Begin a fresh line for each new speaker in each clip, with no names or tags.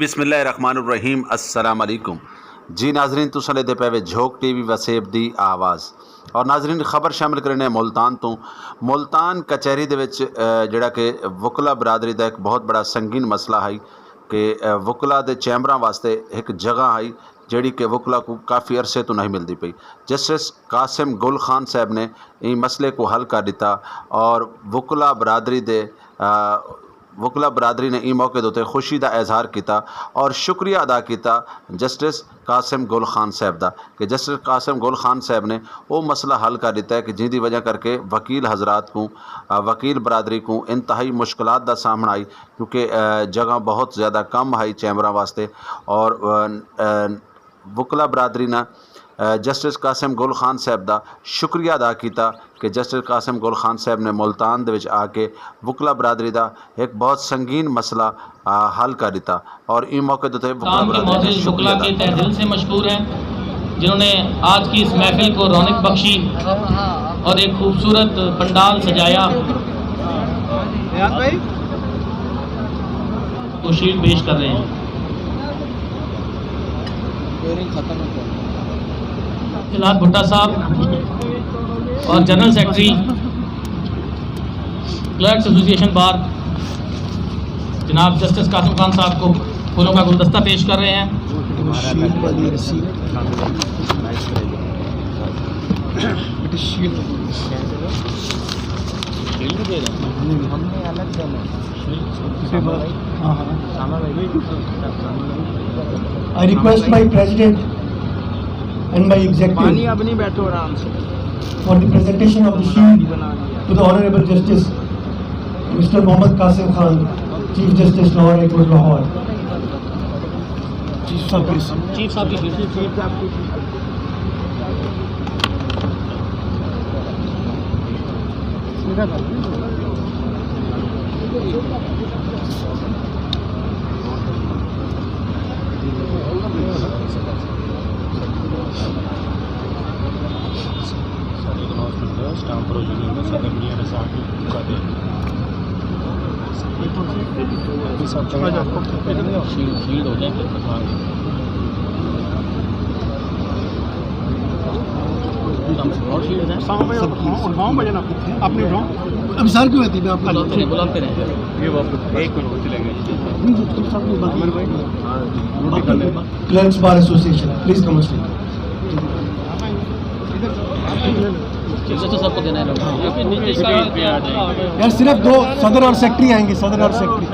बिस्मिल्लाहिर्रहमानिर्रहीम अस्सलाम वालेकुम जी नाजरीन तुसां दे पे झोंक टीवी वसेब दी आवाज़ और नाजरीन खबर शामिल करने मुल्तान तो मुल्तान कचहरी दे विच जिहड़ा कि वकला बरादरी का एक बहुत बड़ा संगीन मसला है कि वकला दे चैंबरां वास्ते एक जगह है जिहड़ी कि वकला को काफ़ी अरसे तो नहीं मिलती पई। जस्टिस कासिम गुल खान साहब ने इस मसले को हल कर दिता और वकला बरादरी ने इस मौके के खुशी का इजहार किया और शुक्रिया अदा किया जस्टिस कासिम गुल खान साहब का कि जस्टिस कासिम गुल खान साहब ने वो मसला हल कर दिता है कि जिंदी वजह करके वकील हजरात को वकील बरादरी को इंतहाई मुश्किलात का सामना आई क्योंकि जगह बहुत ज़्यादा कम आई चैंबर वास्ते और वकला बरादरी ने जस्टिस कासिम गुल खान साहब का शुक्रिया अदा किया कि जस्टिस कासिम गुल खान साहब ने मुल्तान दे विच आके वकला बरादरी का एक बहुत संगीन मसला हल कर दिता और इस मौके पर
वकला के तहे दिल से मशकूर हैं जिन्होंने आज की इस महफिल को रौनक बख्शी और एक खूबसूरत पंडाल सजाया। वो शील्ड पेश कर रहे हैं। फिलहाल भुट्टा साहब और जनरल सेक्रेटरी क्लर्क्स एसोसिएशन बार जनाब जस्टिस कासिम खान साहब को फूलों का गुलदस्ता पेश कर रहे हैं।
I request my president and my executive for the presentation of the shield to the Honorable Justice Mr. Mohammad Qasim Khan, Chief Justice Lahore High Court Lahore. Chief Sahab, please.
Chief Sahab, shield हो जाएंगे।
अब sir क्यों आती है आप
बुलाते रहे
clerks bar association please come
सबको देना है।
यार सिर्फ दो सदर और सेक्रेटरी आएंगे, सदर और secretary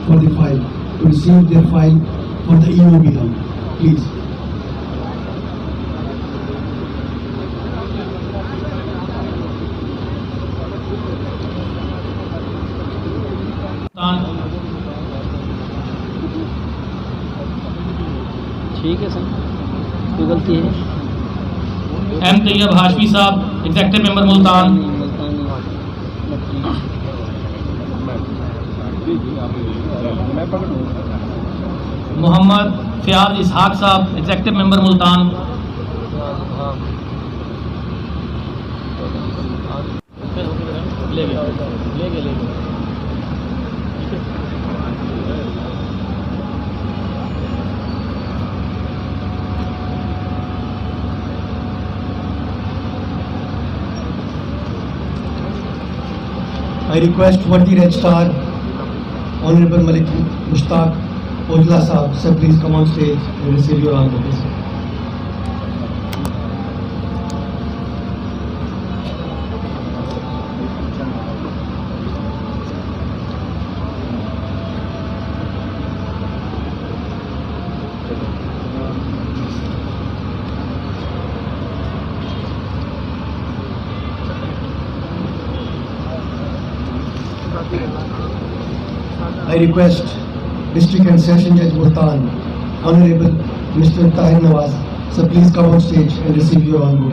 for the file to receive their file for the EOB round, please.
ठीक है सर, कोई गलती है। एम तैयब हाशमी साहब एग्जेक्टिव मेंबर मुल्तान। मोहम्मद फयाज इसहाक साहब executive member Multan.
I request 20 Red Star Honorable Malik Mushtaq Ojla Sahab, sir, please come on stage and receive your honor. I request District and Session Judge Multan, Honorable Mr. Tahir Nawaz, sir, please come on stage and receive your honor.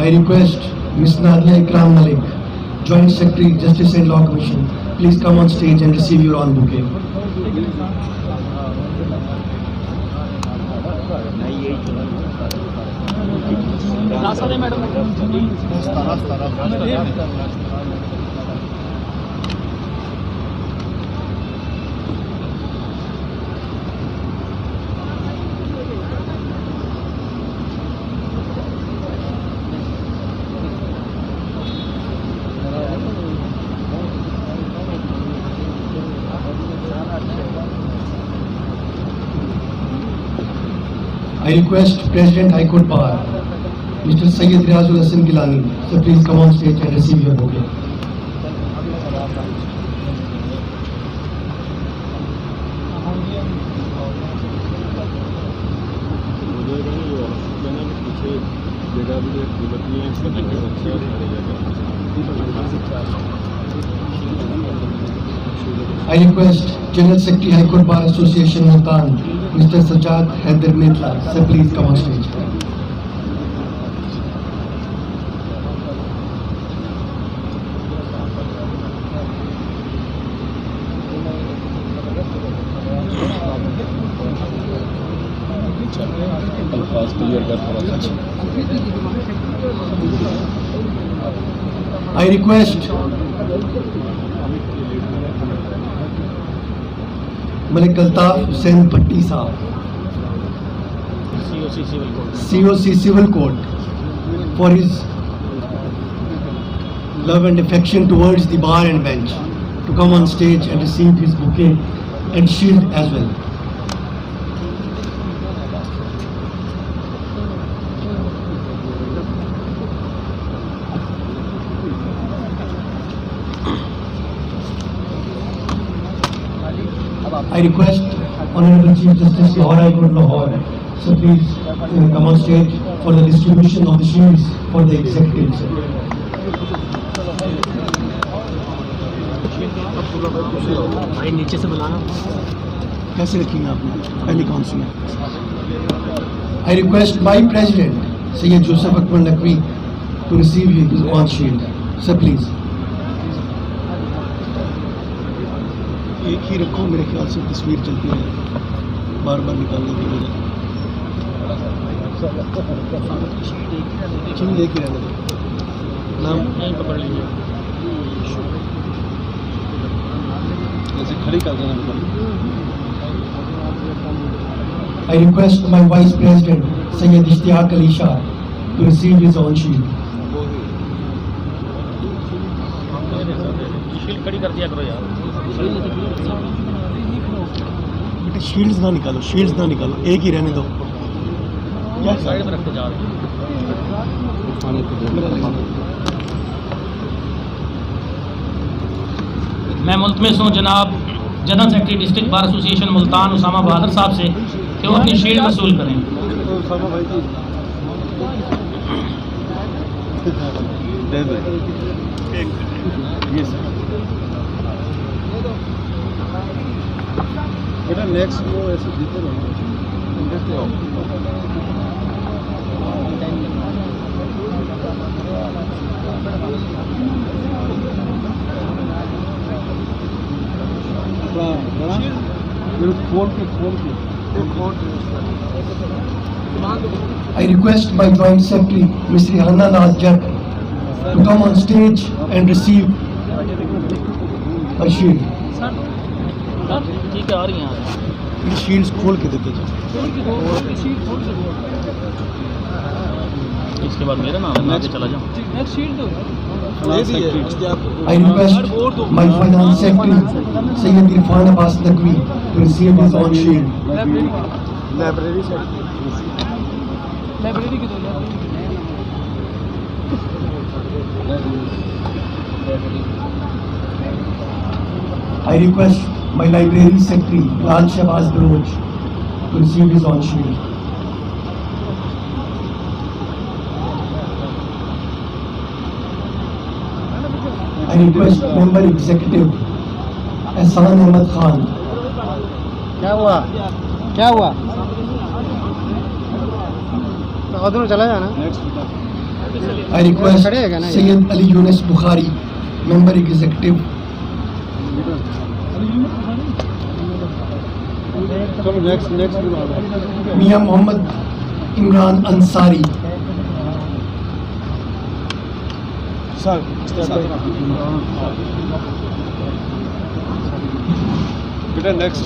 I request Ms. Nadia Ikram Malik, Joint Secretary, Justice and Law Commission, please come on stage and receive your own bouquet. I request President High Court Bar, Mr. Syed Riazul Hassan Gilani, so please come on stage and receive your bouquet. I request General Secretary High Court Bar Association Multan, Mr. Sajjad Haider Metla, sir, please come on stage. I request Malik Altaf Hussain Bhatti Saab, COC Civil Court, for his love and affection towards the bar and bench, to come on stage and receive his bouquet and shield as well. I request Honorable Chief Justice Lahore High Court Lahore, so please come on stage for the distribution of the shields for the executives.
भाई नीचे से बुलाना
कैसे रखेंगे आपने पहली कौन सी है? I request my President Syed Joseph Akbar Naqvi to receive his own shield. Sir, please. एक ही रखो, मेरे ख्याल से तस्वीर चलती है बार बार निकालने की वजह। चलिए एक ही रहने दो, नाम नहीं पकड़ लीजिए, ऐसे खड़ी कर देना। I request my Vice President Syed Ishtiaq Ali Shah to receive his own shield.
Shield खड़ी कर दिया करो यार।
बेटा शील्ड्स ना निकालो, शील्ड्स ना निकालो, एक ही रहने दो। क्या
साइड में रखते जा रहे हैं। मैं मुल्तमिस हूँ जनाब general secretary district bar association Multan Usama Bahadur साहब से कि वो अपनी शील्ड वसूल करें।
बेटा नेक्स्ट वो ऐसे जीते रहो। I request my Joint Secretary, Ms. Rihanna Naz Jatt, to come on stage and receive a shield.
ठीक है, आ रही हैं।
ये शील्ड्स खोल के देते जाओ।
इसके बाद मेरा नाम आगे चला जाऊँ।
I request my Finance Secretary, Syed Irfan Abbas Naqvi, to receive his own shield.
Library की दो
I request my Library Secretary, Lal Shahbaz Baloch, to receive his own shield. I request Member Executive Ehsan Ahmed Khan.
क्या हुआ उधर चला जाना।
I request Sayyid Ali Yunus Bukhari, Member Executive.
चलो next
Mia Muhammad Imran Ansari.
Sir बेटा next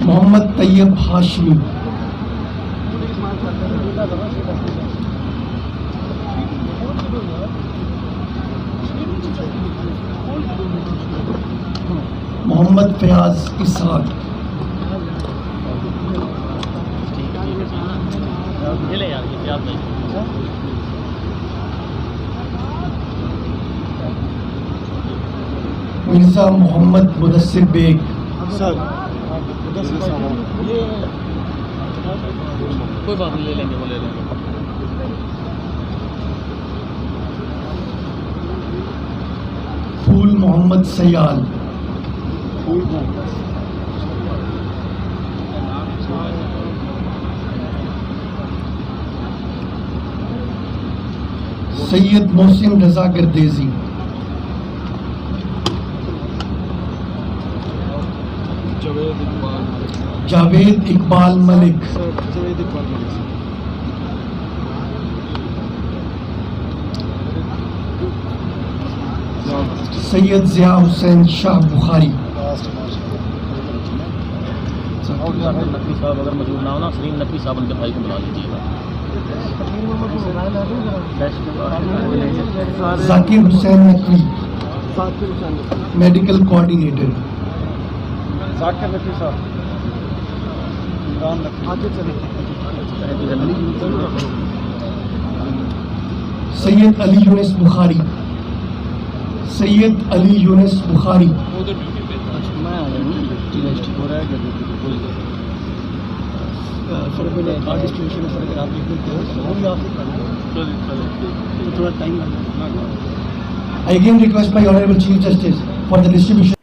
Muhammad Tayyib Hashmi. Muhammad Fayaz Ishaq. Mirza Muhammad Mudassir Beg.
Sir
कोई बात नहीं, ले लेंगे, वो ले लेंगे।
Ful Muhammad Sayal. Sayyid Mohsin Raza Gardezi. Javed Iqbal Malik. Sayyid Zia Hussain Shah Bukhari.
Naqvi साहब अगर मौजूद ना हो ना, सलीम नकवी साहब उनके भाई को बुला लीजिएगा।
Zakir Hussain Naqvi, Medical Coordinator.
Zakir Naqvi साहब इमरान नकवी आगे चले
Sayyid Ali Yunus Bukhari. Sayyid Ali Yunus Bukhari. I again request my Honorable Chief Justice for the distribution.